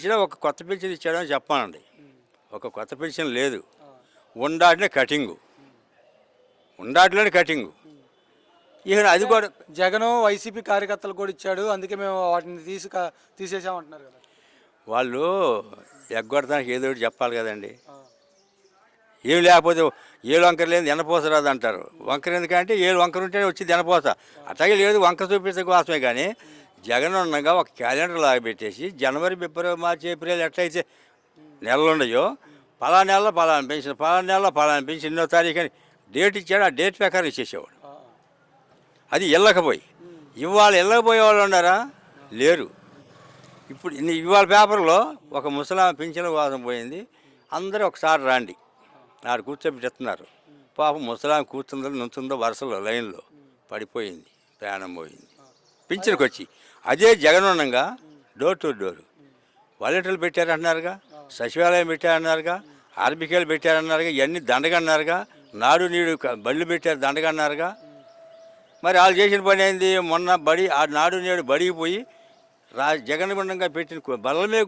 ఇచ్చినా ఒక కొత్త పెన్షన్ ఇచ్చాడని చెప్పానండి. ఒక కొత్త పెన్షన్ లేదు. ఉండాటనే కటింగు, ఉండాట్లోనే కటింగు. ఇక అది కూడా జగన్ వైసీపీ కార్యకర్తలు కూడా ఇచ్చాడు, అందుకే మేము వాటిని తీసేసామంటున్నారు కదా. వాళ్ళు ఎగ్గొడటానికి ఏదో ఒకటి చెప్పాలి కదండి. ఏం లేకపోతే ఏలు వంకర లేదు ఎనపోస రాదు అంటారు. వంకర ఎందుకంటే ఏలు వంకర ఉంటేనే వచ్చింది ఎనపోస. అట్లాగే లేదు వంకర చూపించడం కోసమే. కానీ జగన్ ఉండగా ఒక క్యాలెండర్ లాగా పెట్టేసి జనవరి, ఫిబ్రవరి, మార్చి, ఏప్రిల్ ఎట్లయితే నెలలు ఉన్నాయో పలానా నెలలో పలానా పెన్షన్, పలానా నెలలో పలానా పెన్షన్, 8వ తారీఖు అని డేట్ ఇచ్చాడు. ఆ డేట్ ప్రకారం ఇచ్చేసేవాడు. అది ఇళ్ళకపోయి ఇవాళ ఇళ్ళకపోయే వాళ్ళు ఉన్నారా? లేరు. ఇప్పుడు ఇవాళ పేపర్లో ఒక ముసలాం పింఛన్ కోసం పోయింది. అందరూ ఒకసారి రాండి నాడు కూర్చోబెట్టుతున్నారు. పాపం ముసలాం కూర్చుందో నుంచుందో వరుసలో లైన్లో పడిపోయింది, ప్రాణం పోయింది పింఛన్కి వచ్చి. అదే జగన్ ఉండగా డోర్ టు డోర్ వాలంటీర్లు పెట్టారన్నారుగా, సచివాలయం పెట్టారన్నారుగా, ఆర్బికేలు పెట్టారన్నారుగా, ఇవన్నీ దండగన్నారుగా, నాడు నీడు బళ్ళు పెట్టారు దండగన్నారుగా. మరి వాళ్ళు చేసిన పని ఏంది? మొన్న బడి ఆ నాడు నేడు బడికి పోయి జగన్ గుండంగా పెట్టిన బల్ల మీద